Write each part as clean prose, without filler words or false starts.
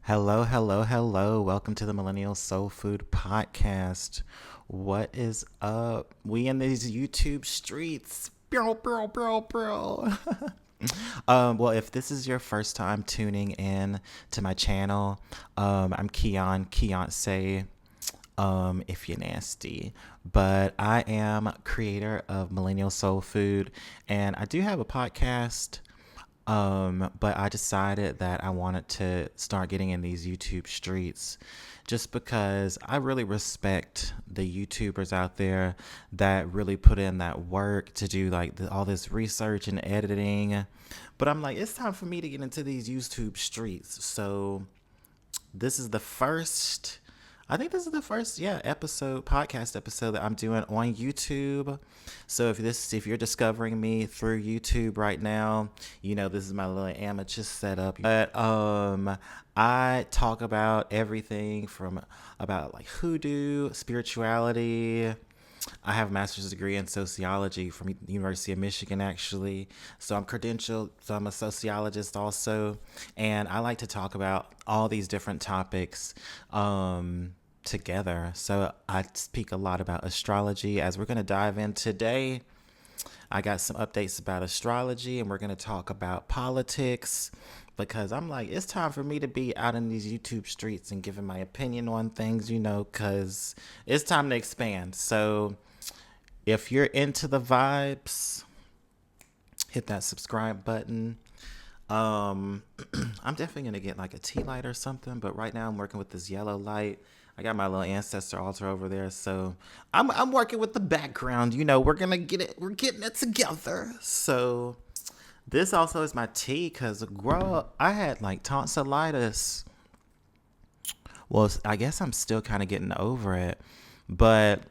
Hello, hello, hello. Welcome to the Millennial Soul Food Podcast. What is up? We in these YouTube streets. Bro. Well, if this is your first time tuning in to my channel, I'm Keonce, if you're nasty. But I am creator of Millennial Soul Food, and I do have a podcast. But I decided that I wanted to start getting in these YouTube streets just because I really respect the YouTubers out there that really put in that work to do like all this research and editing. But I'm like, it's time for me to get into these YouTube streets. So this is the first I think this is the first, podcast episode that I'm doing on YouTube. So if you're discovering me through YouTube right now, this is my little amateur setup. But I talk about everything from about like hoodoo, spirituality. I have a master's degree in sociology from the University of Michigan, actually. So I'm credentialed. So I'm a sociologist also. And I like to talk about all these different topics together. So I speak a lot about astrology, as we're going to dive in today. I got some updates about astrology, and we're going to talk about politics, because I'm like, it's time for me to be out in these YouTube streets and giving my opinion on things, because it's time to expand. So if you're into the vibes, hit that subscribe button. I'm definitely going to get like a tea light or something, but right now I'm working with this yellow light. I got my little ancestor altar over there, so I'm working with the background. We're gonna get it. We're getting it together. So this also is my tea, cause girl, I had like tonsillitis. Well, I guess I'm still kind of getting over it, but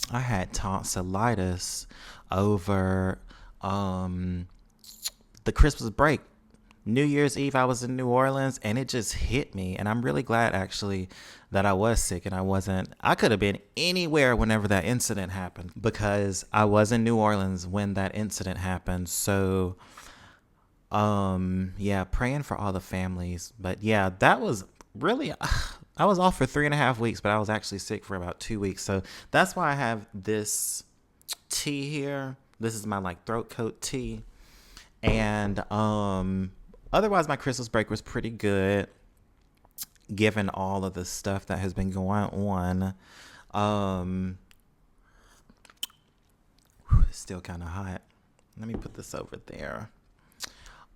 I had tonsillitis over the Christmas break. New Year's Eve, I was in New Orleans, and it just hit me. And I'm really glad, actually, that I was sick and I could have been anywhere whenever that incident happened, because I was in New Orleans when that incident happened. So, yeah, praying for all the families. But yeah, that was really, I was off for 3.5 weeks, but I was actually sick for about 2 weeks. So that's why I have this tea here. This is my like throat coat tea. And, otherwise, my Christmas break was pretty good, given all of the stuff that has been going on. It's still kind of hot. Let me put this over there.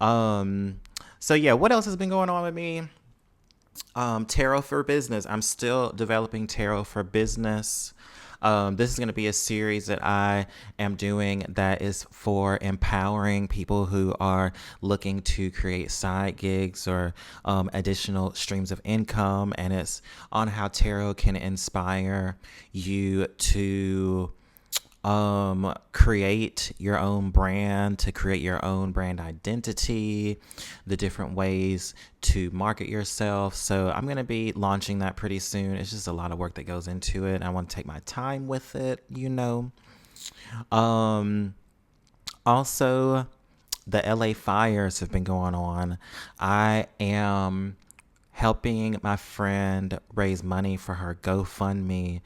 So yeah, what else has been going on with me? Tarot for business. I'm still developing tarot for business. This is going to be a series that I am doing that is for empowering people who are looking to create side gigs or additional streams of income. And it's on how tarot can inspire you to create your own brand, to create your own brand identity, the different ways to market yourself. So I'm going to be launching that pretty soon. It's just a lot of work that goes into it. I want to take my time with it, Also, the LA fires have been going on. I am helping my friend raise money for her GoFundMe,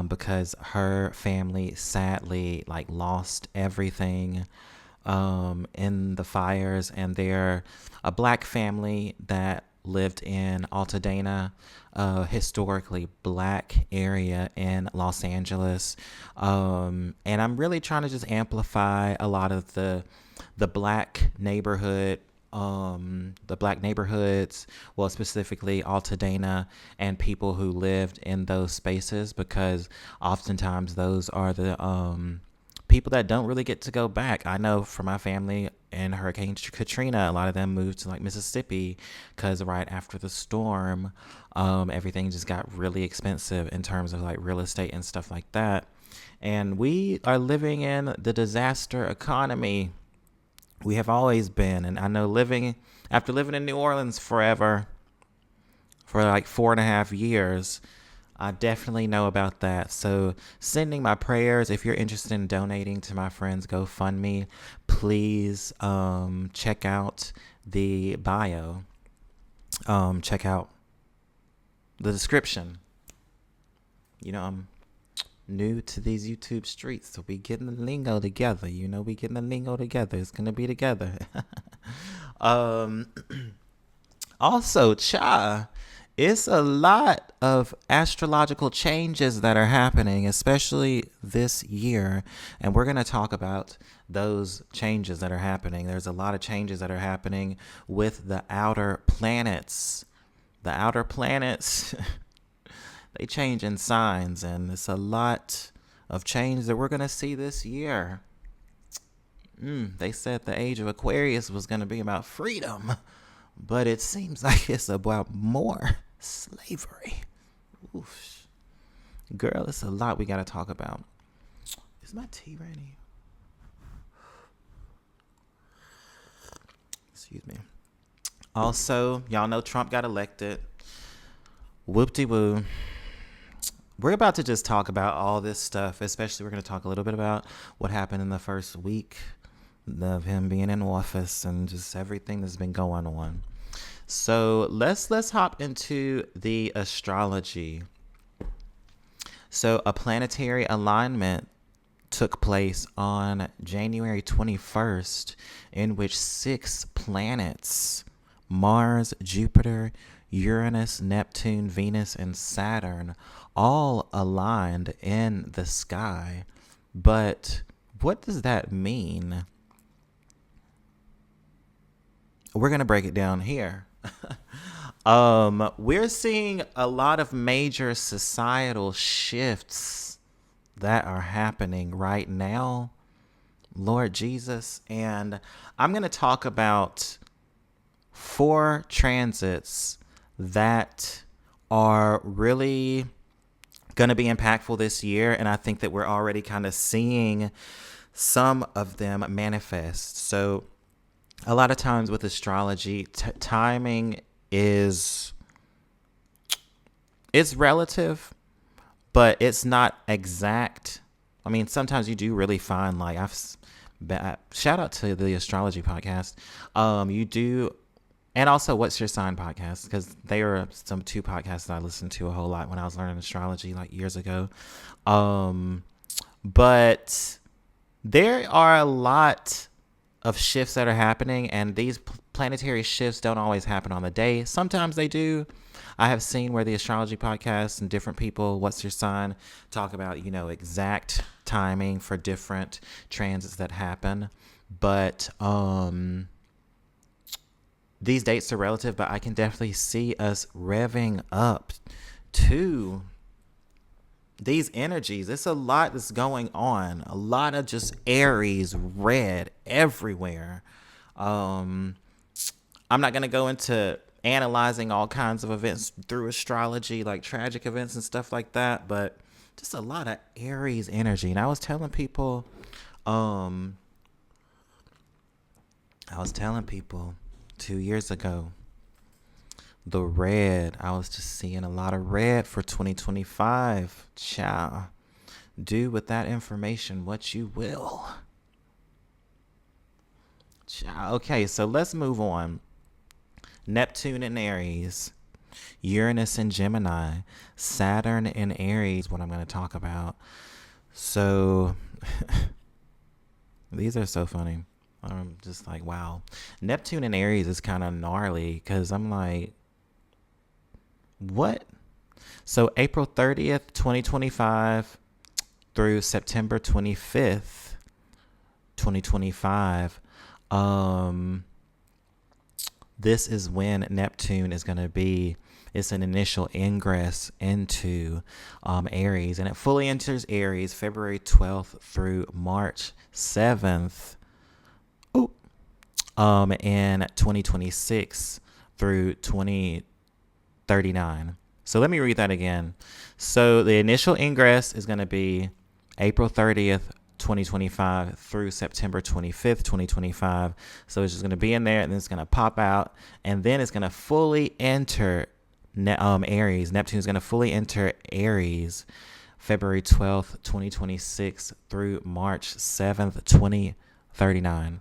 because her family sadly like lost everything in the fires, and they're a black family that lived in Altadena, historically black area in Los Angeles. And I'm really trying to just amplify a lot of the black neighborhood, the black neighborhoods, well, specifically Altadena, and people who lived in those spaces, because oftentimes those are the people that don't really get to go back. I know for my family in Hurricane Katrina, a lot of them moved to like Mississippi, because right after the storm, everything just got really expensive in terms of like real estate and stuff like that. And we are living in the disaster economy. We have always been. And I know after living in New Orleans forever, for like 4.5 years, I definitely know about that. So sending my prayers. If you're interested in donating to my friend's GoFundMe, please check out the bio. check out the description. I'm new to these YouTube streets, so we getting the lingo together. We getting the lingo together. It's gonna be together. um, Also, it's a lot of astrological changes that are happening, especially this year. And we're going to talk about those changes that are happening. There's a lot of changes that are happening with the outer planets. The outer planets, they change in signs, and it's a lot of change that we're going to see this year. They said the age of Aquarius was going to be about freedom, but it seems like it's about more slavery. Oof. Girl, it's a lot we got to talk about. Is my tea ready? Excuse me. Also, y'all know Trump got elected. Whoop-de-woo. We're about to just talk about all this stuff, especially we're going to talk a little bit about what happened in the first week of him being in office and just everything that's been going on. So let's hop into the astrology. So a planetary alignment took place on January 21st, in which 6 planets, Mars, Jupiter, Uranus, Neptune, Venus, and Saturn, all aligned in the sky. But what does that mean? We're going to break it down here. We're seeing a lot of major societal shifts that are happening right now, Lord Jesus. And I'm going to talk about 4 transits that are really going to be impactful this year. And I think that we're already kind of seeing some of them manifest. So a lot of times with astrology, timing it's relative, but it's not exact. I mean, sometimes you do really find, like, shout out to the Astrology podcast. You do, and also What's Your Sign podcast, because they are some 2 podcasts that I listened to a whole lot when I was learning astrology like years ago. But there are a lot of shifts that are happening, and these planetary shifts don't always happen on the day. Sometimes they do. I have seen where the astrology podcast and different people, What's Your Sign, talk about, exact timing for different transits that happen. But these dates are relative, but I can definitely see us revving up to these energies. It's a lot that's going on. A lot of just Aries red everywhere. I'm not going to go into analyzing all kinds of events through astrology, like tragic events and stuff like that, but just a lot of Aries energy. And I was telling people 2 years ago, the red, I was just seeing a lot of red for 2025. Child, do with that information what you will. Child. Okay, so let's move on. Neptune in Aries, Uranus in Gemini, Saturn in Aries, what I'm going to talk about. So these are so funny. I'm just like, wow. Neptune in Aries is kind of gnarly because I'm like, what? So April 30th, 2025 through September 25th, 2025, this is when Neptune is going to be, it's an initial ingress into Aries, and it fully enters Aries February 12th through March 7th. In 2026 through 2039. So let me read that again. So the initial ingress is going to be April 30th, 2025 through September 25th, 2025. So it's just going to be in there, and then it's going to pop out, and then it's going to fully enter Aries. Neptune is going to fully enter Aries February 12th, 2026 through March 7th, 2039.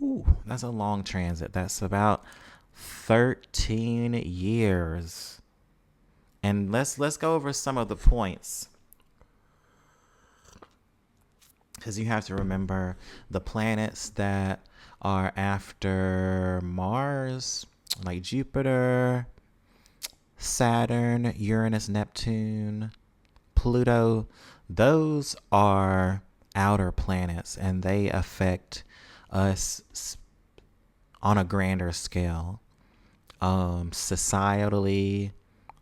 Ooh, that's a long transit. That's about 13 years. And let's go over some of the points, because you have to remember the planets that are after Mars, like Jupiter, Saturn, Uranus, Neptune, Pluto. Those are outer planets, and they affect us on a grander scale, societally,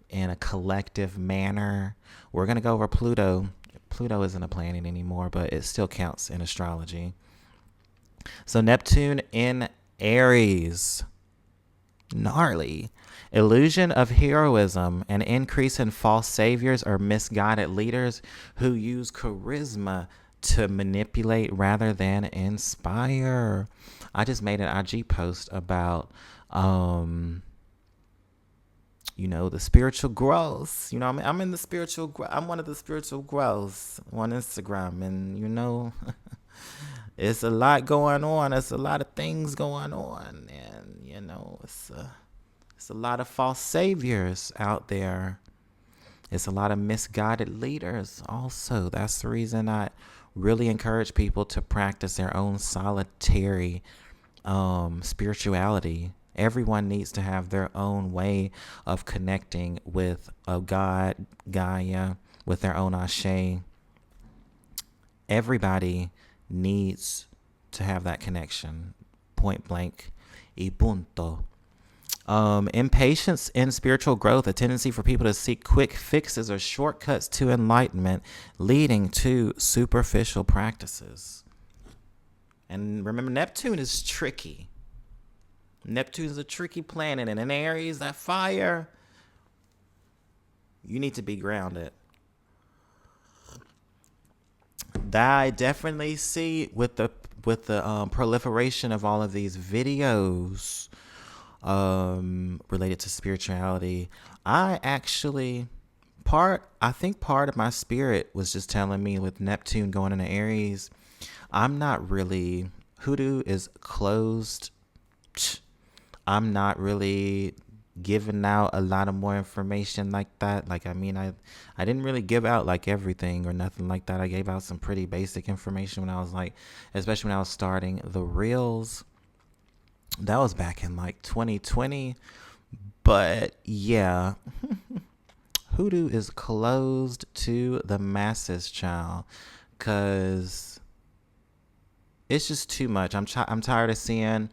in a collective manner. We're going to go over Pluto. Pluto isn't a planet anymore, but it still counts in astrology. So Neptune in Aries. Gnarly. Illusion of heroism, an increase in false saviors or misguided leaders who use charisma to manipulate rather than inspire. I just made an IG post about the spiritual growth. I'm in the spiritual I'm one of the spiritual growths on Instagram, and it's a lot going on. It's a lot of things going on, and it's a lot of false saviors out there. It's a lot of misguided leaders also. That's the reason I really encourage people to practice their own solitary spirituality. Everyone needs to have their own way of connecting with a God, Gaia, with their own Ashe. Everybody needs to have that connection. Point blank. Y punto. Impatience in spiritual growth, a tendency for people to seek quick fixes or shortcuts to enlightenment, leading to superficial practices. And remember, Neptune is tricky. Neptune's a tricky planet, and in Aries, that fire, you need to be grounded. That I definitely see with the proliferation of all of these videos related to spirituality. I think part of my spirit was just telling me, with Neptune going into Aries, I'm not really, hoodoo is closed. I'm not really giving out a lot of more information like that. I didn't really give out like everything or nothing like that. I gave out some pretty basic information when I was especially when I was starting the reels. That was back in 2020. But yeah, hoodoo is closed to the masses, child, because it's just too much. I'm tired of seeing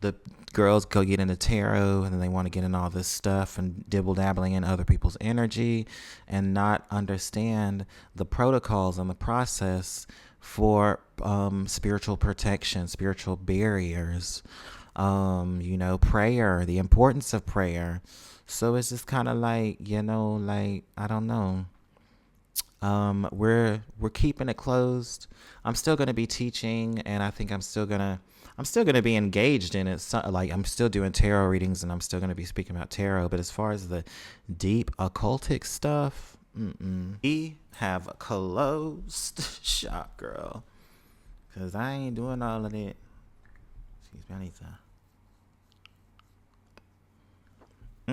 the girls go get into tarot, and then they want to get in all this stuff and dibble dabbling in other people's energy and not understand the protocols and the process for spiritual protection, spiritual barriers, prayer, the importance of prayer. So it's just kind of I don't know. We're keeping it closed. I'm still going to be teaching, and I think I'm still going to be engaged in it. So, I'm still doing tarot readings, and I'm still going to be speaking about tarot. But as far as the deep occultic stuff, we have closed shop, girl. Because I ain't doing all of that. Excuse me, I need to.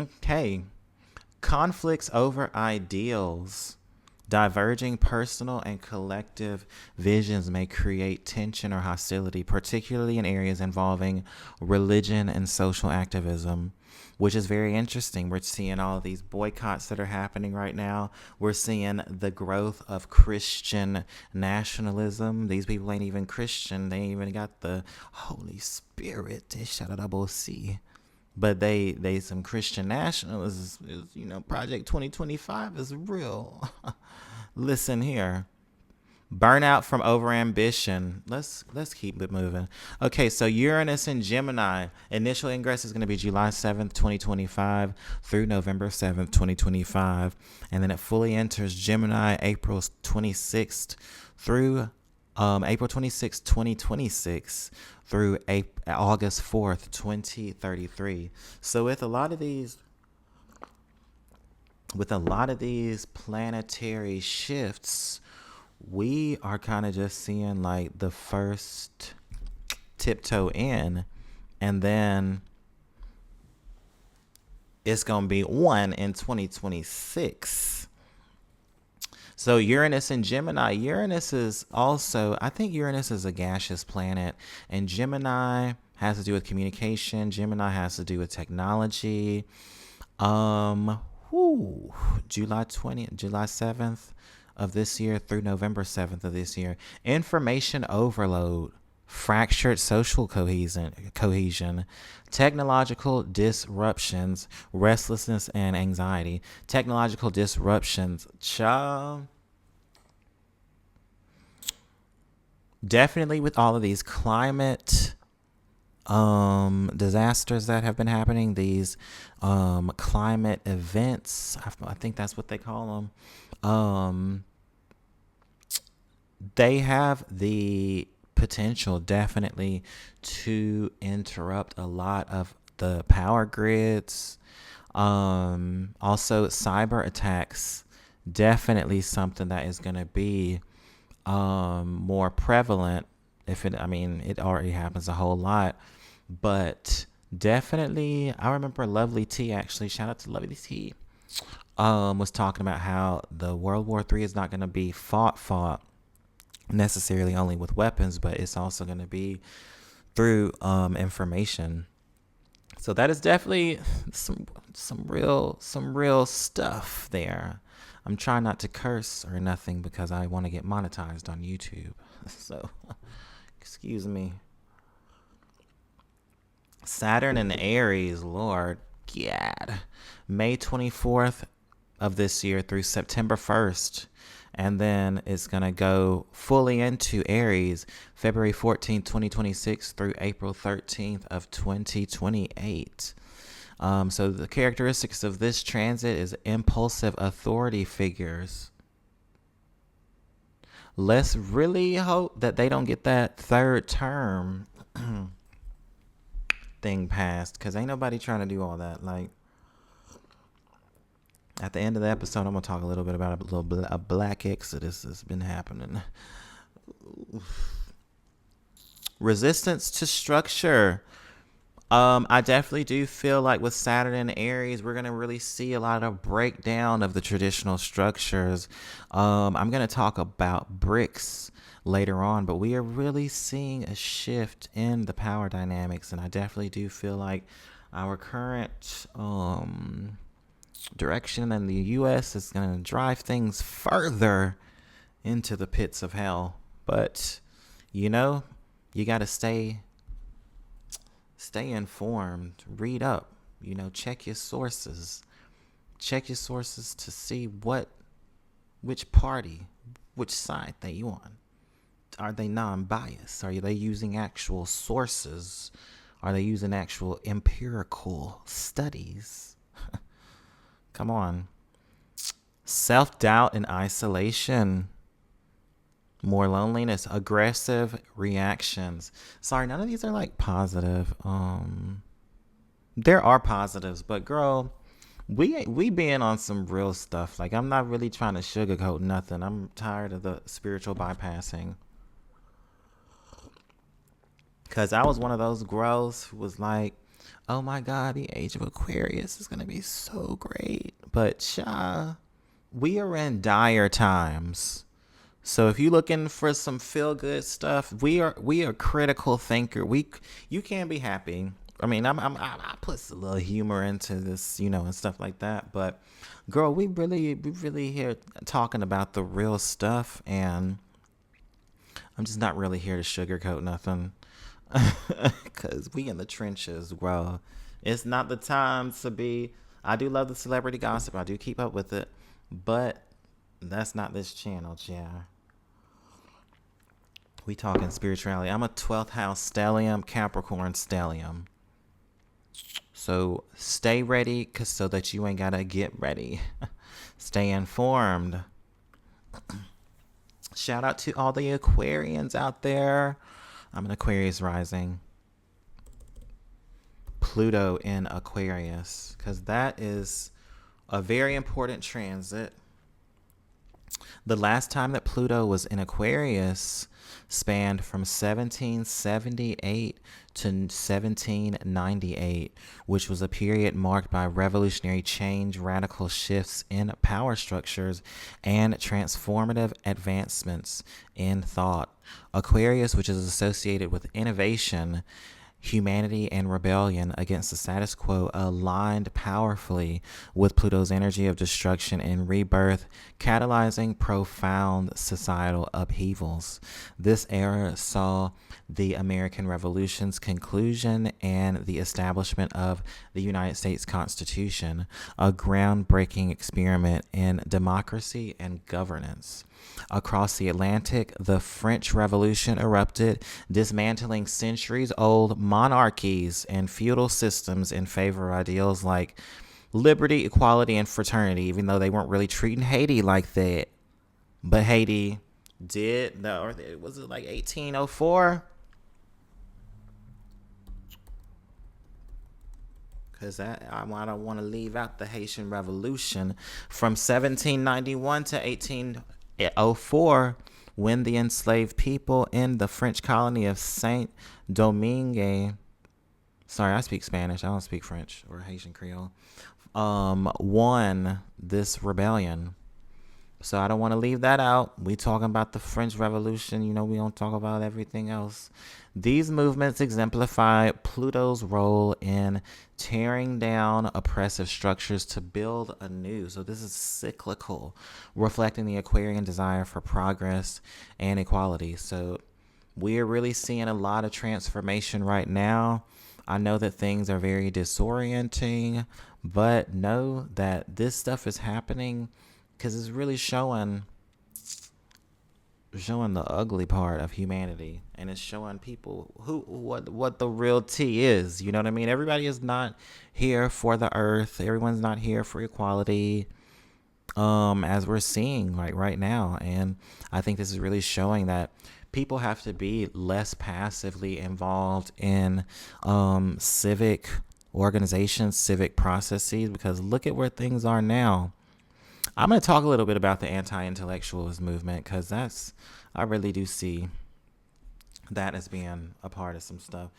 Okay. Conflicts over ideals. Diverging personal and collective visions may create tension or hostility, particularly in areas involving religion and social activism, which is very interesting. We're seeing all these boycotts that are happening right now. We're seeing the growth of Christian nationalism. These people ain't even Christian. They ain't even got the Holy Spirit. But they some Christian nationalists. Project 2025 is real. Listen here. Burnout from overambition. Let's keep it moving. Okay, so Uranus in Gemini. Initial ingress is going to be July 7th, 2025 through November 7th, 2025. And then it fully enters Gemini April 26th through April 26th, 2026 through August 4th, 2033. So with a lot of these planetary shifts, we are kind of just seeing the first tiptoe in, and then it's going to be one in 2026. So Uranus and Gemini. Uranus is also, I think Uranus is a gaseous planet, and Gemini has to do with communication. Gemini has to do with technology. July 7th of this year through November 7th of this year. Information overload, fractured social cohesion, technological disruptions, restlessness and anxiety. Technological disruptions, definitely with all of these climate disasters that have been happening, these climate events, I think that's what they call them. They have the potential definitely to interrupt a lot of the power grids. Also cyber attacks, definitely something that is going to be more prevalent. It already happens a whole lot, but definitely, I remember Lovely T, actually, shout out to Lovely T, was talking about how the World War III is not going to be fought necessarily only with weapons, but it's also going to be through information. So that is definitely some real stuff there. I'm trying not to curse or nothing because I want to get monetized on YouTube. So, excuse me. Saturn and Aries, Lord, God. May 24th of this year through September 1st. And then it's going to go fully into Aries, February 14th, 2026 through April 13th of 2028. So the characteristics of this transit is impulsive authority figures. Let's really hope that they don't get that third term thing passed, because ain't nobody trying to do all that. Like, at the end of the episode, I'm going to talk a little bit about a black exodus that's been happening. Resistance to structure. I definitely do feel like with Saturn and Aries, we're going to really see a lot of breakdown of the traditional structures. I'm going to talk about bricks later on, but we are really seeing a shift in the power dynamics, and I definitely do feel like our current direction in the U.S. is going to drive things further into the pits of hell. But, you got to stay informed, read up, check your sources to see which party, which side they on. Are they non-biased? Are they using actual sources? Are they using actual empirical studies? Come on. Self-doubt and isolation. More loneliness, aggressive reactions. Sorry, none of these are like positive. There are positives, but girl, we being on some real stuff. Like, I'm not really trying to sugarcoat nothing. I'm tired of the spiritual bypassing. Because I was one of those girls who was like, oh my God, the age of Aquarius is going to be so great. But we are in dire times. So if you're looking for some feel good stuff, we are critical thinker. You can't be happy. I put a little humor into this, and stuff like that. But girl, we really here talking about the real stuff, and I'm just not really here to sugarcoat nothing. Cause we in the trenches, bro. It's not the time to be. I do love the celebrity gossip. I do keep up with it, but that's not this channel, yeah. We talking spirituality. I'm a 12th house stellium, Capricorn stellium. So stay ready, so that you ain't gotta get ready. Stay informed. Shout out to all the Aquarians out there. I'm an Aquarius rising. Pluto in Aquarius, because that is a very important transit. The last time that Pluto was in Aquarius, spanned from 1778 to 1798, which was a period marked by revolutionary change, radical shifts in power structures, and transformative advancements in thought. Aquarius, which is associated with innovation, humanity, and rebellion against the status quo, aligned powerfully with Pluto's energy of destruction and rebirth, catalyzing profound societal upheavals. This era saw the American Revolution's conclusion and the establishment of the United States Constitution, a groundbreaking experiment in democracy and governance. Across the Atlantic, the French Revolution erupted, dismantling centuries-old monarchies and feudal systems in favor of ideals like liberty, equality, and fraternity, even though they weren't really treating Haiti like that. But Haiti did, or was it like 1804? Because I don't want to leave out the Haitian Revolution from 1791 to 1804, when the enslaved people in the French colony of Saint Domingue, sorry, I speak Spanish, I don't speak French or Haitian Creole, won this rebellion. So I don't want to leave that out. We talking about the French Revolution. You know, we don't talk about everything else. These movements exemplify Pluto's role in tearing down oppressive structures to build anew. So this is cyclical, reflecting the Aquarian desire for progress and equality. So we're really seeing a lot of transformation right now. I know that things are very disorienting, but know that this stuff is happening because it's really showing the ugly part of humanity, and it's showing people what the real tea is. You know what I mean? Everybody is not here for the earth. Everyone's not here for equality, as we're seeing right now. And I think this is really showing that people have to be less passively involved in civic organizations, civic processes, because look at where things are now. I'm going to talk a little bit about the anti-intellectualism movement, because I really do see that as being a part of some stuff.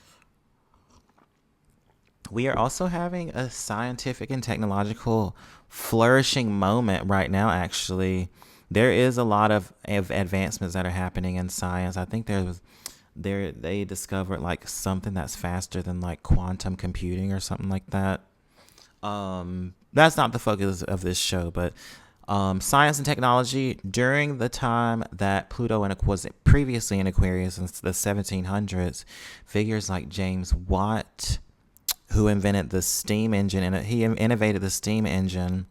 We are also having a scientific and technological flourishing moment right now, actually. There is a lot of advancements that are happening in science. I think they discovered like something that's faster than like quantum computing or something like that. That's not the focus of this show, but science and technology during the time that Pluto was previously in Aquarius in the 1700s, figures like James Watt, who invented the steam engine, and he innovated the steam engine.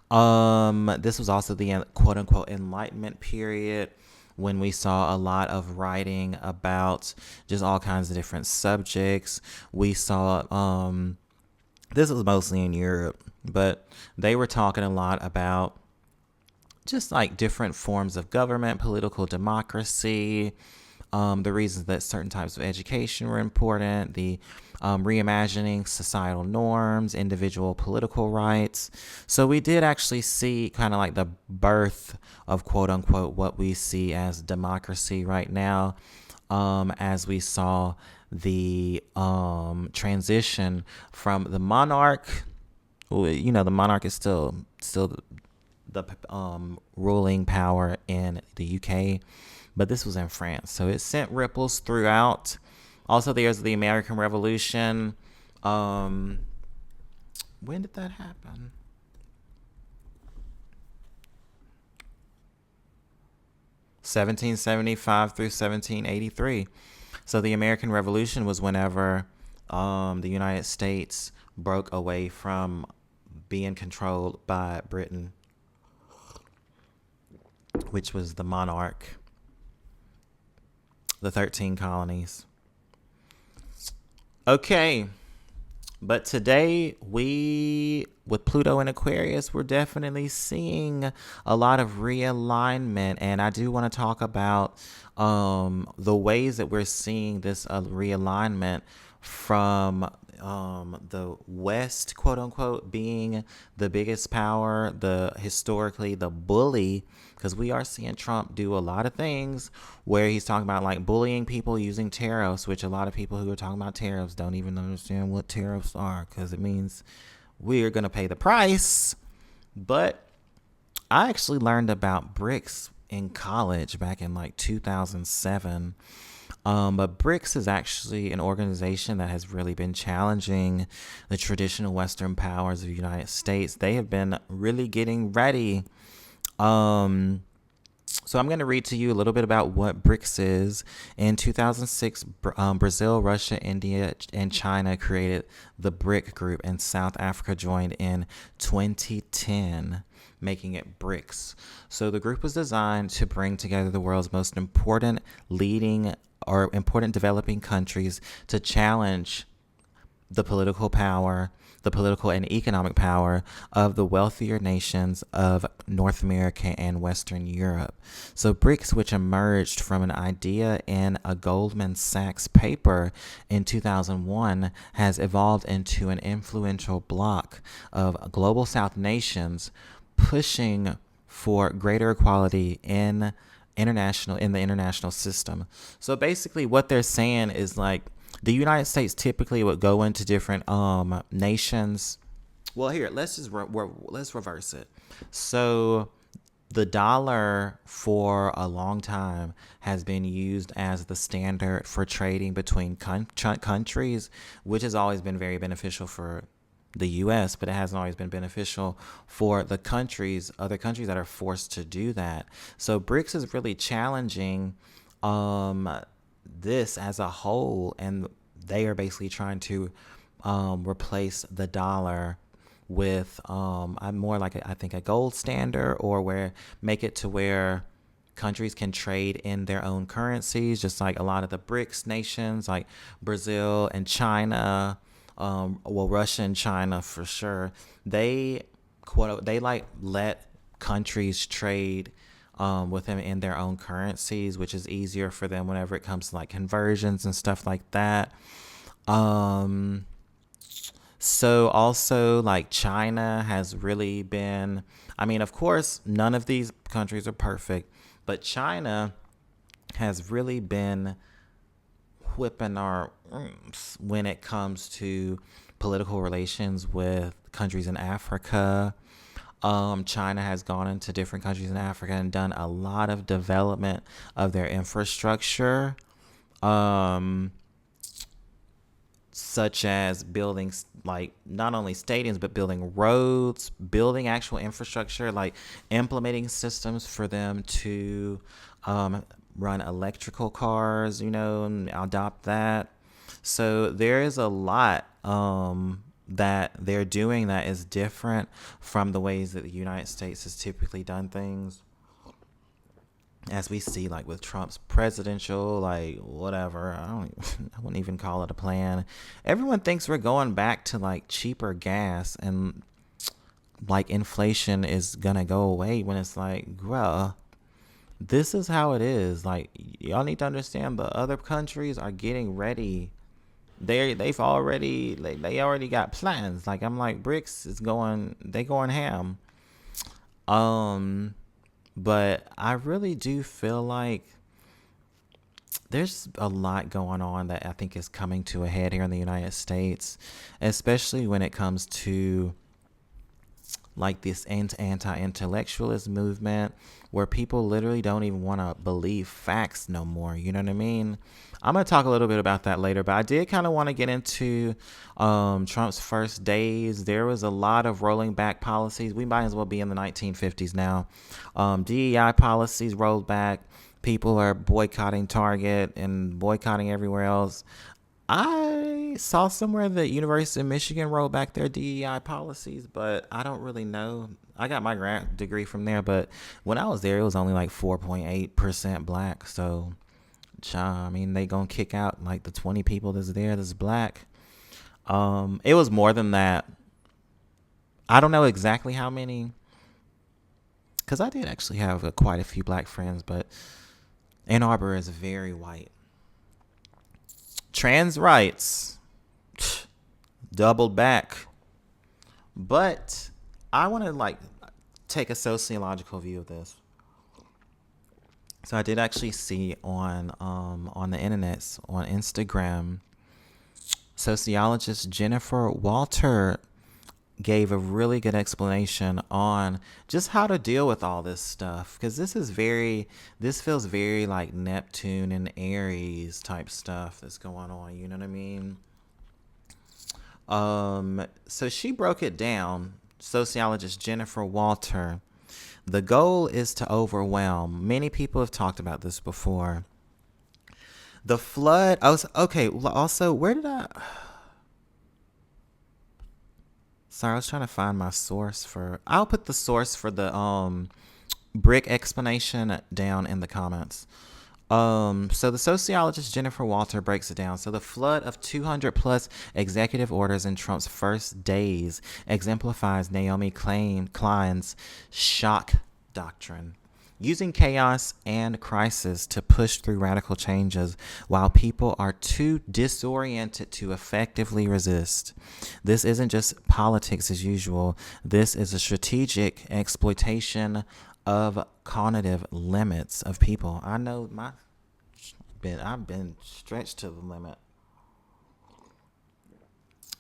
This was also the quote unquote Enlightenment period, when we saw a lot of writing about just all kinds of different subjects. We saw this was mostly in Europe, but they were talking a lot about just like different forms of government, political democracy, the reasons that certain types of education were important, the reimagining societal norms, individual political rights. So we did actually see kind of like the birth of quote unquote what we see as democracy right now, as we saw the transition from the monarch. You know, the monarch is still the ruling power in the UK, but this was in France, so it sent ripples throughout. Also, there's the American Revolution. When did that happen? (1775 through 1783). So the American Revolution was whenever the United States broke away from being controlled by Britain, which was the monarch, the 13 colonies. Okay, but today with Pluto and Aquarius, we're definitely seeing a lot of realignment, and I do want to talk about the ways that we're seeing this realignment from the West, quote unquote, being the biggest power, historically the bully, because we are seeing Trump do a lot of things where he's talking about like bullying people using tariffs, which a lot of people who are talking about tariffs don't even understand what tariffs are, because it means we're going to pay the price. But I actually learned about BRICS in college back in like 2007. But BRICS is actually an organization that has really been challenging the traditional Western powers of the United States. They have been really getting ready. So I'm going to read to you a little bit about what BRICS is. In 2006, Brazil, Russia, India, and China created the BRIC group, and South Africa joined in 2010, making it BRICS. So the group was designed to bring together the world's most important important developing countries to challenge the political and economic power of the wealthier nations of North America and Western Europe. So BRICS, which emerged from an idea in a Goldman Sachs paper in 2001, has evolved into an influential bloc of global South nations pushing for greater equality in the international system. So basically what they're saying is like the United States typically would go into different nations. Well, here, let's reverse it. So the dollar for a long time has been used as the standard for trading between countries, which has always been very beneficial for the U.S., but it hasn't always been beneficial for the other countries that are forced to do that. So BRICS is really challenging this as a whole, and they are basically trying to replace the dollar with more like I think a gold standard, or make it to where countries can trade in their own currencies, just like a lot of the BRICS nations, like Brazil and China. Russia and China for sure. They let countries trade with them in their own currencies, which is easier for them whenever it comes to like conversions and stuff like that. So also like China has really been, I mean, of course, none of these countries are perfect, but China has really been whipping our when it comes to political relations with countries in Africa. China has gone into different countries in Africa and done a lot of development of their infrastructure, such as building like not only stadiums, but building roads, building actual infrastructure, like implementing systems for them to run electrical cars, and adopt that. So there is a lot that they're doing that is different from the ways that the United States has typically done things. As we see, like with Trump's presidential, like whatever, I wouldn't even call it a plan. Everyone thinks we're going back to like cheaper gas and like inflation is gonna go away, when it's like, bruh, this is how it is. Like, y'all need to understand the other countries are getting ready. They already got plans. Like, I'm like, BRICS they going ham. But I really do feel like there's a lot going on that I think is coming to a head here in the United States, especially when it comes to like this anti-intellectualism movement, where people literally don't even want to believe facts no more. You know what I mean? I'm going to talk a little bit about that later, but I did kind of want to get into Trump's first days. There was a lot of rolling back policies. We might as well be in the 1950s now. DEI policies rolled back. People are boycotting Target and boycotting everywhere else. I saw somewhere that University of Michigan rolled back their DEI policies, but I don't really know. I got my grad degree from there, but when I was there, it was only like 4.8% black. So, I mean, they gonna kick out like the 20 people that's black. It was more than that. I don't know exactly how many, because I did actually have quite a few black friends, but Ann Arbor is very white. Trans rights. doubled back. But I want to like take a sociological view of this. So I did actually see on the internet, on Instagram, sociologist Jennifer Walter gave a really good explanation on just how to deal with all this stuff, because this feels very like Neptune and Aries type stuff that's going on, you know what I mean? So she broke it down, sociologist Jennifer Walter. The goal is to overwhelm. Many people have talked about this before. The flood. Okay. Also, where did I? Sorry, I was trying to find my source for. I'll put the source for the brick explanation down in the comments. So the sociologist Jennifer Walter breaks it down. So the flood of 200 plus executive orders in Trump's first days exemplifies Naomi Klein's shock doctrine, using chaos and crisis to push through radical changes while people are too disoriented to effectively resist. This isn't just politics as usual. This is a strategic exploitation of cognitive limits of people. I know I've been stretched to the limit.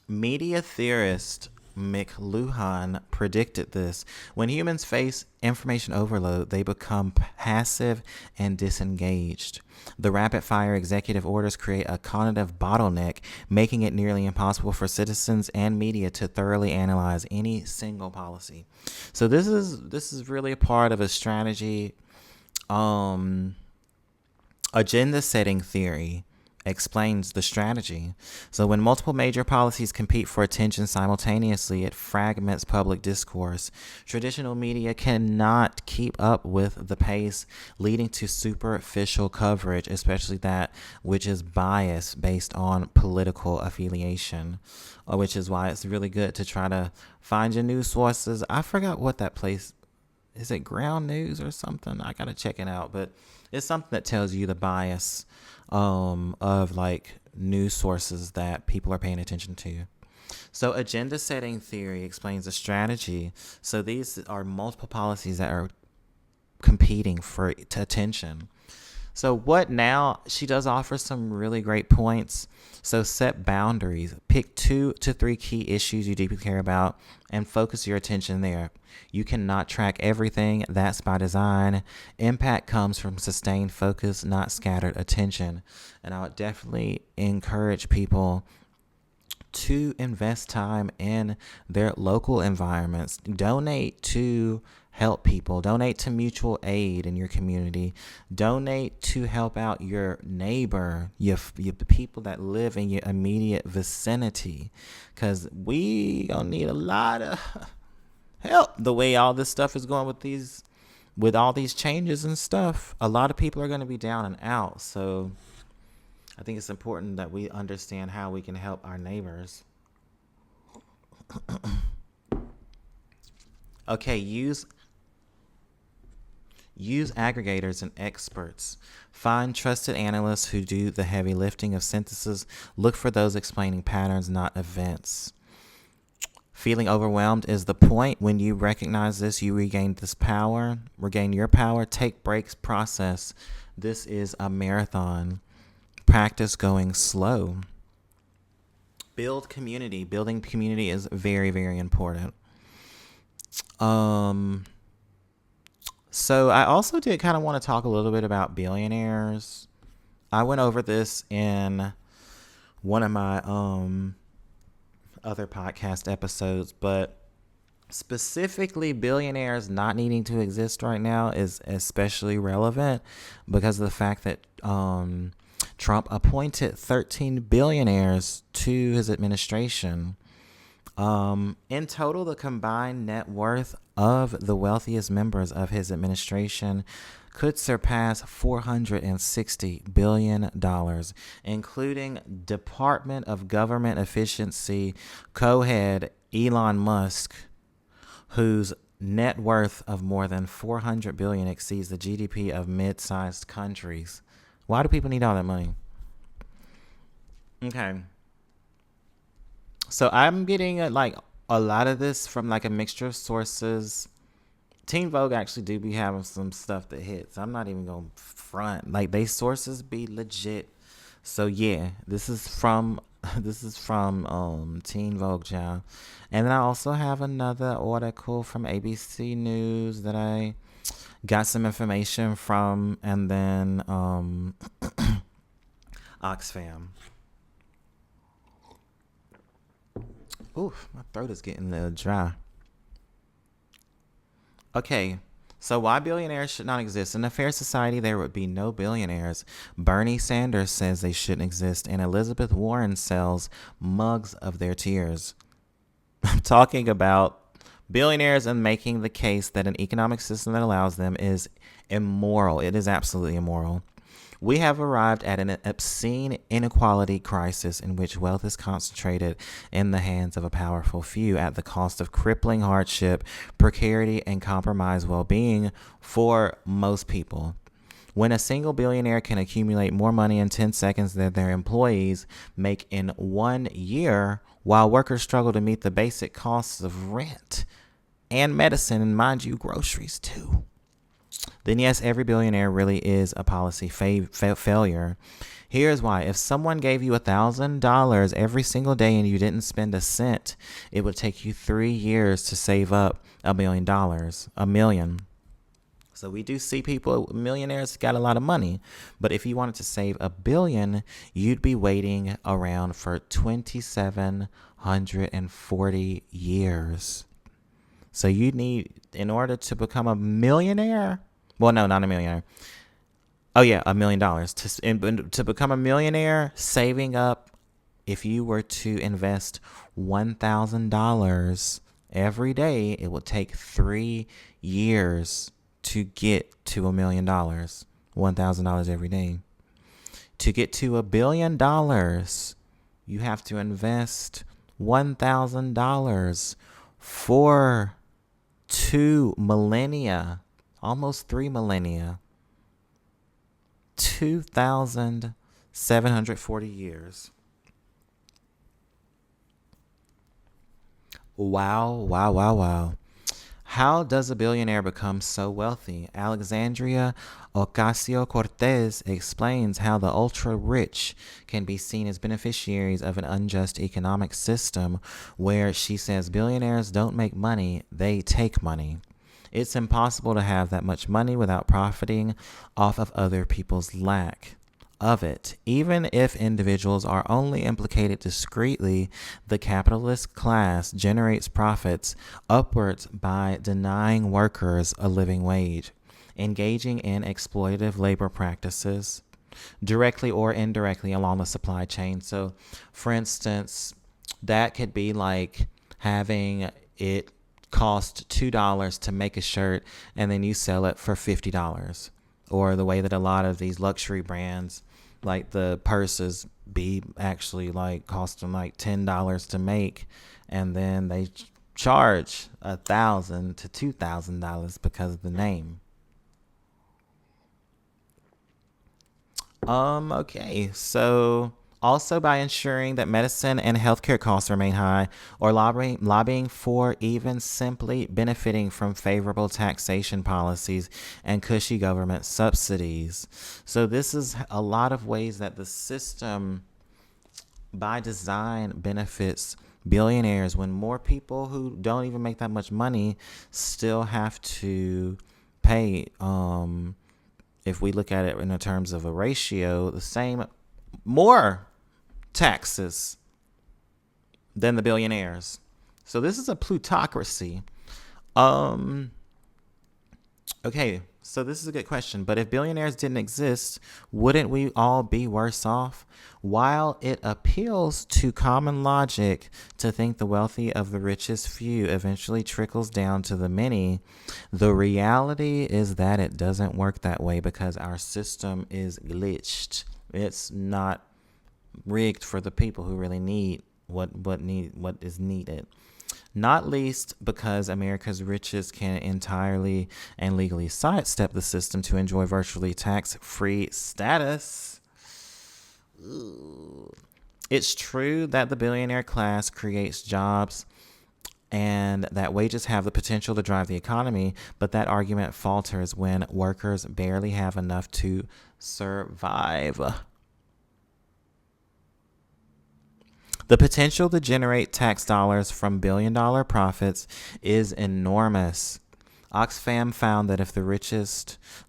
Media theorist McLuhan predicted this. When humans face information overload, they become passive and disengaged. The rapid-fire executive orders create a cognitive bottleneck, making it nearly impossible for citizens and media to thoroughly analyze any single policy. So this is really a part of a strategy. Agenda setting theory explains the strategy. So when multiple major policies compete for attention simultaneously, it fragments public discourse. Traditional media cannot keep up with the pace, leading to superficial coverage, especially that which is biased based on political affiliation, which is why it's really good to try to find your news sources. I forgot what that place is. It Ground News or something? I gotta check it out, but it's something that tells you the bias of like news sources that people are paying attention to. So agenda setting theory explains the strategy. So these are multiple policies that are competing for attention. So what now? She does offer some really great points. So set boundaries. Pick 2 to 3 key issues you deeply care about and focus your attention there. You cannot track everything. That's by design. Impact comes from sustained focus, not scattered attention. And I would definitely encourage people to invest time in their local environments. Donate to help people. Donate to mutual aid in your community. Donate to help out your neighbor, the people that live in your immediate vicinity, because we gonna need a lot of help. The way all this stuff is going with all these changes and stuff, a lot of people are going to be down and out. So I think it's important that we understand how we can help our neighbors. Okay, use aggregators and experts. Find trusted analysts who do the heavy lifting of synthesis. Look for those explaining patterns, not events. Feeling overwhelmed is the point. When you recognize this, you regain your power. Take breaks, process. This is a marathon. Practice going slow. Build community. Building community is very, very important. So I also did kind of want to talk a little bit about billionaires. I went over this in one of my other podcast episodes, but specifically billionaires not needing to exist right now is especially relevant because of the fact that Trump appointed 13 billionaires to his administration. In total, the combined net worth of the wealthiest members of his administration could surpass $460 billion, including Department of Government Efficiency co-head Elon Musk, whose net worth of more than $400 billion exceeds the GDP of mid-sized countries. Why do people need all that money? Okay. So I'm getting like a lot of this from like a mixture of sources. Teen Vogue actually do be having some stuff that hits. I'm not even gonna front. Like they sources be legit. So yeah, this is from Teen Vogue, child. And then I also have another article from ABC News that I got some information from, and then Oxfam. Oof, my throat is getting a little dry. Okay, so why billionaires should not exist? In a fair society, there would be no billionaires. Bernie Sanders says they shouldn't exist, and Elizabeth Warren sells mugs of their tears. I'm talking about billionaires and making the case that an economic system that allows them is immoral. It is absolutely immoral. We have arrived at an obscene inequality crisis in which wealth is concentrated in the hands of a powerful few at the cost of crippling hardship, precarity, and compromised well being for most people. When a single billionaire can accumulate more money in 10 seconds than their employees make in 1 year, while workers struggle to meet the basic costs of rent and medicine, and mind you, groceries too, then yes, every billionaire really is a policy failure. Here's why. If someone gave you $1,000 every single day and you didn't spend a cent, it would take you 3 years to save up $1 million. A million. So we do see people, millionaires got a lot of money. But if you wanted to save $1 billion, you'd be waiting around for 2,740 years. So you need, in order to become a millionaire, well, no, not a millionaire. Oh yeah, $1 million to become a millionaire. Saving up, if you were to invest $1,000 every day, it would take 3 years to get to $1 million. $1,000 every day. To get to $1 billion, you have to invest $1,000 for 2 millennia, almost 3 millennia, 2,740 years. Wow, wow, wow, wow. How does a billionaire become so wealthy? Alexandria Ocasio-Cortez explains how the ultra-rich can be seen as beneficiaries of an unjust economic system where she says billionaires don't make money, they take money. It's impossible to have that much money without profiting off of other people's lack of it. Even if individuals are only implicated discreetly, the capitalist class generates profits upwards by denying workers a living wage, engaging in exploitative labor practices, directly or indirectly along the supply chain. So, for instance, that could be like having it cost $2 to make a shirt and then you sell it for $50. Or the way that a lot of these luxury brands, like the purses, be actually like cost them like $10 to make, and then they charge $1,000 to $2,000 because of the name. Okay, so also by ensuring that medicine and healthcare costs remain high, or lobbying for even simply benefiting from favorable taxation policies and cushy government subsidies. So this is a lot of ways that the system by design benefits billionaires when more people who don't even make that much money still have to pay, if we look at it in terms of a ratio, the same, more taxes than the billionaires. So this is a plutocracy. Okay, so this is a good question. But if billionaires didn't exist, wouldn't we all be worse off? While it appeals to common logic to think the wealthy of the richest few eventually trickles down to the many, the reality is that it doesn't work that way because our system is glitched. It's not rigged for the people who really need what is needed. Not least because America's richest can entirely and legally sidestep the system to enjoy virtually tax-free status. Ooh. It's true that the billionaire class creates jobs and that wages have the potential to drive the economy, but that argument falters when workers barely have enough to survive. The potential to generate tax dollars from billion-dollar profits is enormous. Oxfam found that if the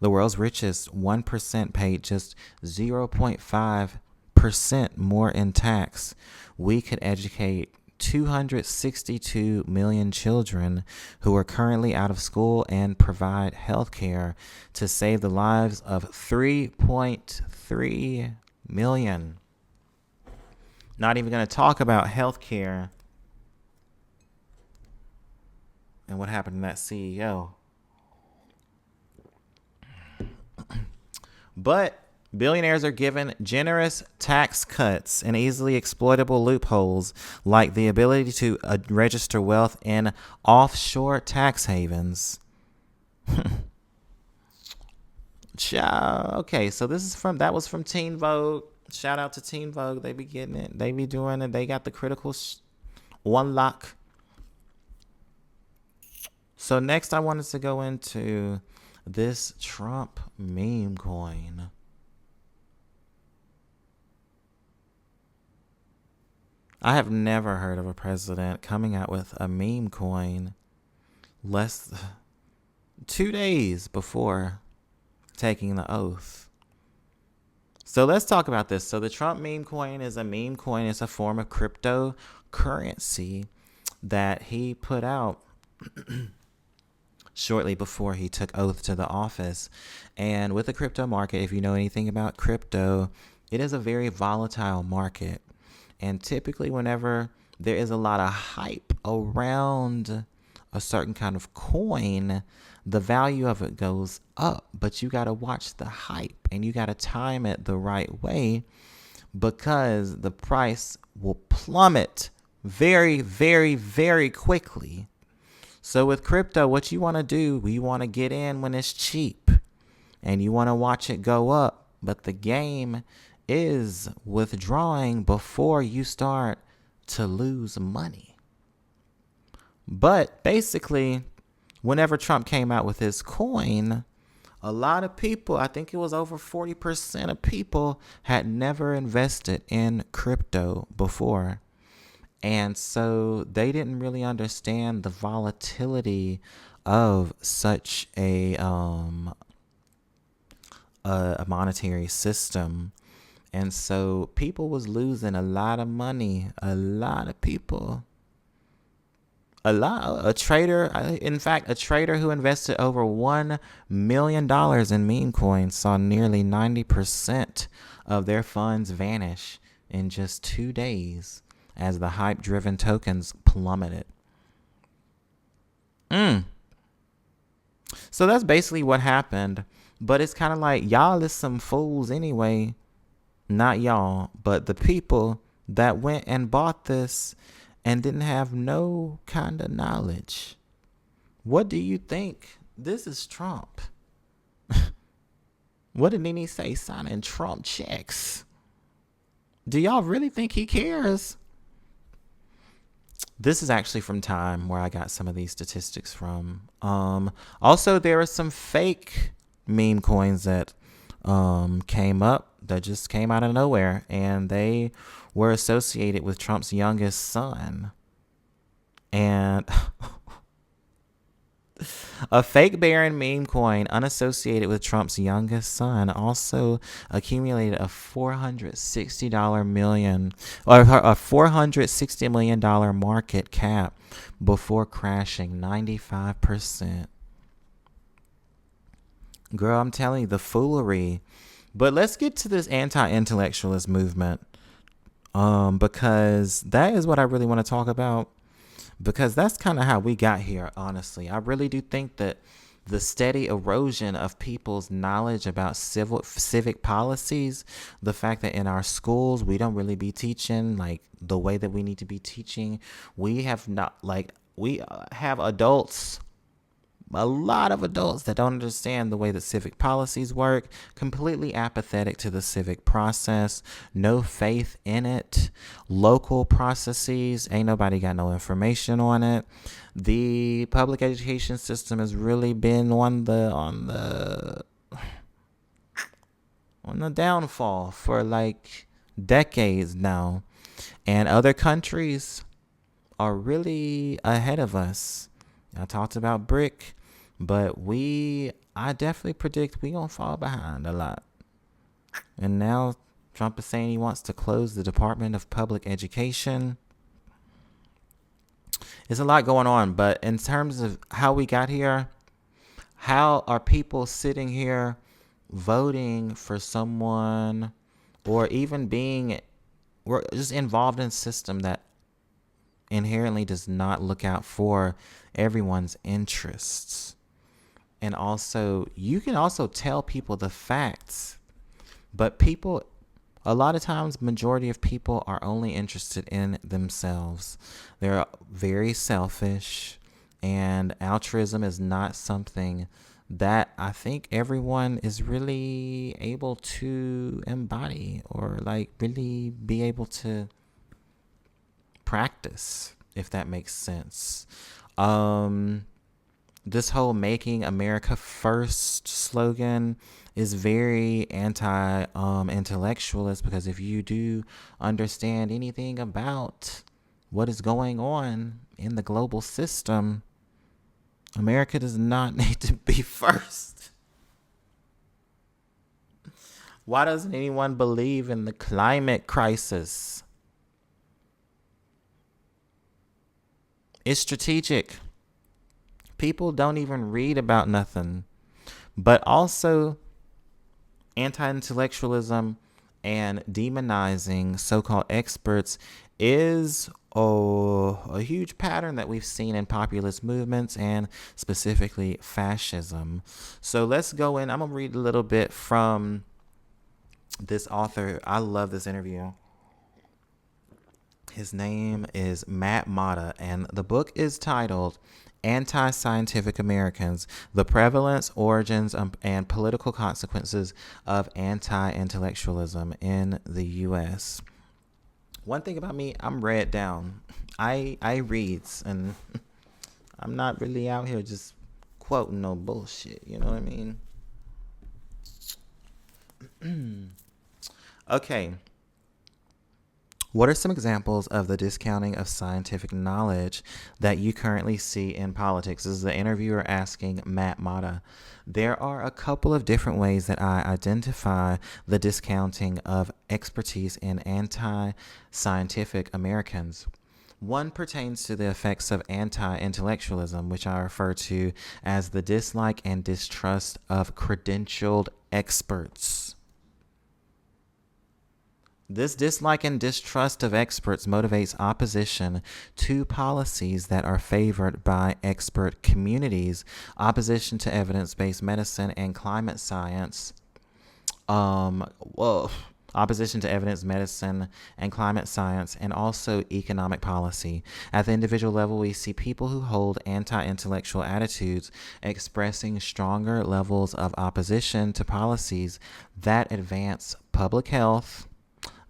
world's richest 1% paid just 0.5% more in tax, we could educate 262 million children who are currently out of school and provide health care to save the lives of 3.3 million. Not even going to talk about health care and what happened to that CEO. But billionaires are given generous tax cuts and easily exploitable loopholes like the ability to register wealth in offshore tax havens. Okay, so that was from Teen Vogue. Shout out to Teen Vogue. They be getting it. They be doing it. They got the critical one lock. So next I wanted to go into this Trump meme coin. I have never heard of a president coming out with a meme coin less 2 days before taking the oath. So let's talk about this. So the Trump meme coin is a meme coin. It's a form of cryptocurrency that he put out shortly before he took oath to the office. And with the crypto market, if you know anything about crypto, it is a very volatile market. And typically whenever there is a lot of hype around a certain kind of coin, the value of it goes up. But you got to watch the hype and you got to time it the right way, because the price will plummet very, very, very quickly. So with crypto, what you want to do, you want to get in when it's cheap and you want to watch it go up. But the game is withdrawing before you start to lose money. But basically, whenever Trump came out with his coin, a lot of people, I think it was over 40% of people, had never invested in crypto before. And so they didn't really understand the volatility of such a monetary system. And so people was losing a lot of money. A lot of people. A trader who invested over $1 million in meme coins saw nearly 90% of their funds vanish in just 2 days as the hype-driven tokens plummeted. So that's basically what happened. But it's kind of like, y'all is some fools anyway. Not y'all, but the people that went and bought this and didn't have no kind of knowledge. What do you think? This is Trump. What did Nene say? Signing Trump checks. Do y'all really think he cares? This is actually from Time, where I got some of these statistics from. Also, there are some fake meme coins that came up that just came out of nowhere, and they were associated with Trump's youngest son. And a fake Baron meme coin unassociated with Trump's youngest son also accumulated a $460 million market cap before crashing 95%. Girl, I'm telling you, the foolery. But let's get to this anti-intellectualist movement, because that is what I really want to talk about, because that's kind of how we got here, honestly. I really do think that the steady erosion of people's knowledge about civic policies, the fact that in our schools we don't really be teaching like the way that we need to be teaching. We have adults a lot of adults that don't understand the way that civic policies work, completely apathetic to the civic process, no faith in it, local processes, ain't nobody got no information on it. The public education system has really been on the downfall for like decades now. And other countries are really ahead of us. I talked about BRIC, but I definitely predict we gonna fall behind a lot. And now Trump is saying he wants to close the Department of Public Education. There's a lot going on, but in terms of how we got here, how are people sitting here voting for someone or even we're just involved in a system that inherently does not look out for everyone's interests. And also, you can also tell people the facts, but a lot of times, majority of people are only interested in themselves. They're very selfish, and altruism is not something that I think everyone is really able to embody or like really be able to practice, if that makes sense. This whole making America first slogan is very anti-intellectualist, because if you do understand anything about what is going on in the global system, America does not need to be first. Why doesn't anyone believe in the climate crisis? It's strategic. People don't even read about nothing. But also, anti-intellectualism and demonizing so-called experts is a huge pattern that we've seen in populist movements and specifically fascism. So let's go in. I'm going to read a little bit from this author. I love this interview. His name is Matt Mata, and the book is titled Anti-Scientific Americans, The Prevalence, Origins, and Political Consequences of Anti-Intellectualism in the U.S. One thing about me, I'm read down. I reads, and I'm not really out here just quoting no bullshit. You know what I mean? Okay. What are some examples of the discounting of scientific knowledge that you currently see in politics? This is the interviewer asking Matt Mata. There are a couple of different ways that I identify the discounting of expertise in anti-scientific Americans. One pertains to the effects of anti-intellectualism, which I refer to as the dislike and distrust of credentialed experts. This dislike and distrust of experts motivates opposition to policies that are favored by expert communities, opposition to evidence-based medicine and climate science. Opposition to evidence, medicine, and climate science, and also economic policy. At the individual level, we see people who hold anti-intellectual attitudes expressing stronger levels of opposition to policies that advance public health,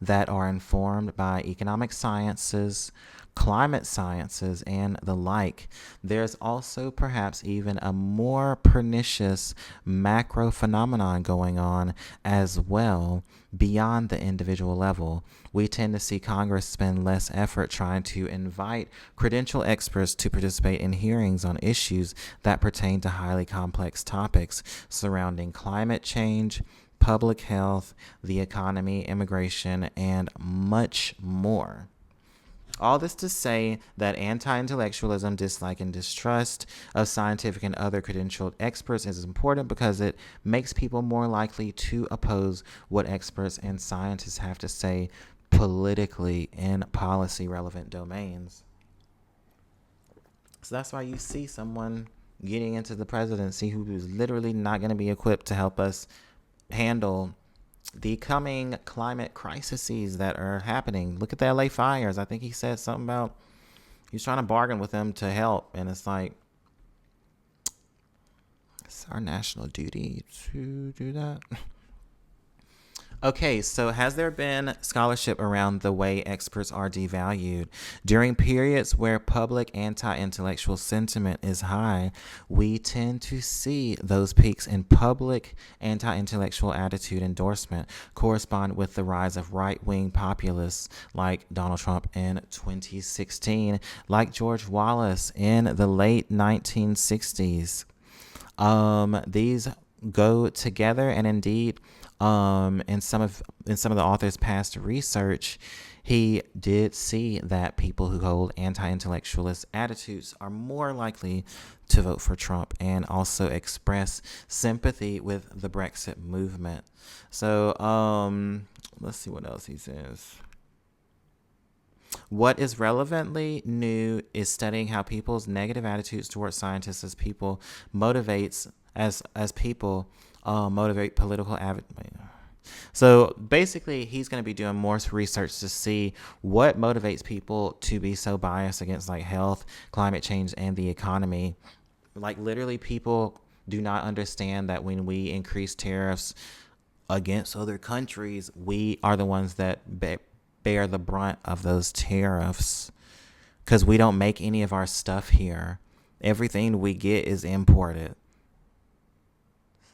that are informed by economic sciences, climate sciences, and the like. There's also perhaps even a more pernicious macro phenomenon going on as well beyond the individual level. We tend to see Congress spend less effort trying to invite credentialed experts to participate in hearings on issues that pertain to highly complex topics surrounding climate change, public health, the economy, immigration, and much more. All this to say that anti-intellectualism, dislike, and distrust of scientific and other credentialed experts is important because it makes people more likely to oppose what experts and scientists have to say politically in policy-relevant domains. So that's why you see someone getting into the presidency who is literally not going to be equipped to help us handle the coming climate crises that are happening. Look at the LA fires. I think he said something about he's trying to bargain with them to help, and it's like, It's our national duty to do that. Okay, so has there been scholarship around the way experts are devalued? During periods where public anti-intellectual sentiment is high, we tend to see those peaks in public anti-intellectual attitude endorsement correspond with the rise of right-wing populists like Donald Trump in 2016, like George Wallace in the late 1960s. These go together, and indeed, in some of the author's past research, he did see that people who hold anti-intellectualist attitudes are more likely to vote for Trump and also express sympathy with the Brexit movement. So let's see what else he says. What is relevantly new is studying how people's negative attitudes towards scientists as people motivates as people motivate political So basically, he's going to be doing more research to see what motivates people to be so biased against like health, climate change, and the economy. Like literally, people do not understand that when we increase tariffs against other countries, we are the ones that bear the brunt of those tariffs because we don't make any of our stuff here. Everything we get is imported.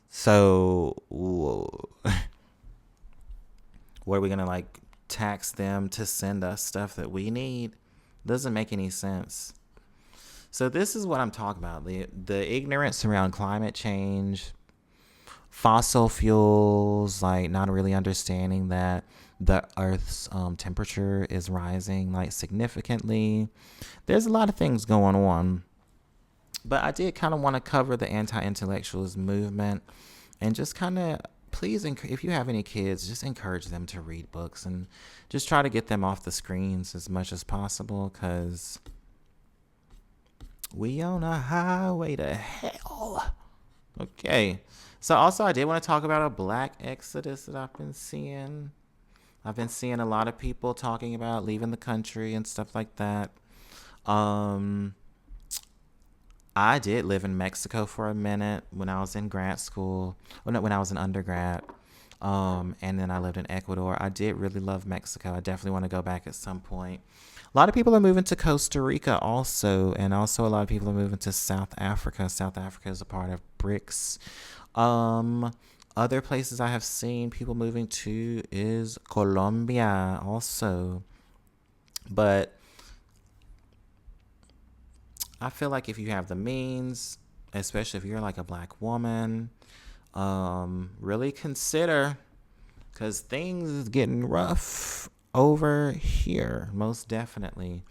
So what are we gonna like tax them to send us stuff that we need? Doesn't make any sense. So this is what I'm talking about. The ignorance around climate change, fossil fuels, like not really understanding that the Earth's temperature is rising like significantly. There's a lot of things going on. But I did kind of want to cover the anti-intellectualist movement and just kind of please, if you have any kids, just encourage them to read books and just try to get them off the screens as much as possible because we on a highway to hell. Okay. So also I did want to talk about a black exodus that I've been seeing. I've been seeing a lot of people talking about leaving the country and stuff like that. I did live in Mexico for a minute when I was in grad school. Well, no, when I was in undergrad. And then I lived in Ecuador. I did really love Mexico. I definitely want to go back at some point. A lot of people are moving to Costa Rica also. And also a lot of people are moving to South Africa. South Africa is a part of BRICS. Other places I have seen people moving to is Colombia also. But I feel like if you have the means, especially if you're like a black woman, really consider, because things is getting rough over here, most definitely.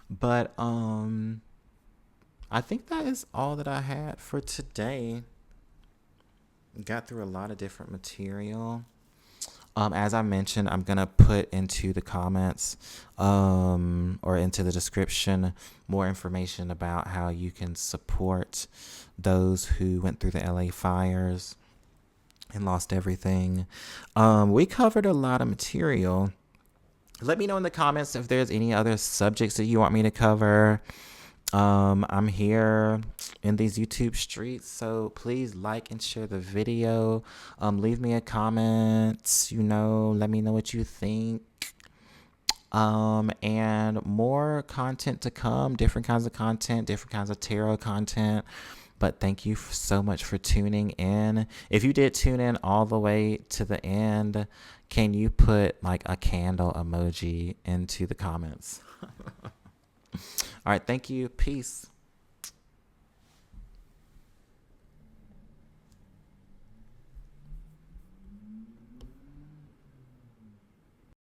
But I think that is all that I had for today. Got through a lot of different material. As I mentioned, I'm going to put into the comments or into the description more information about how you can support those who went through the LA fires and lost everything. We covered a lot of material. Let me know in the comments if there's any other subjects that you want me to cover. I'm here in these YouTube streets, so please like and share the video. Leave me a comment, let me know what you think. And more content to come, different kinds of content, different kinds of tarot content. But thank you so much for tuning in. If you did tune in all the way to the end, can you put like a candle emoji into the comments? All right. Thank you. Peace.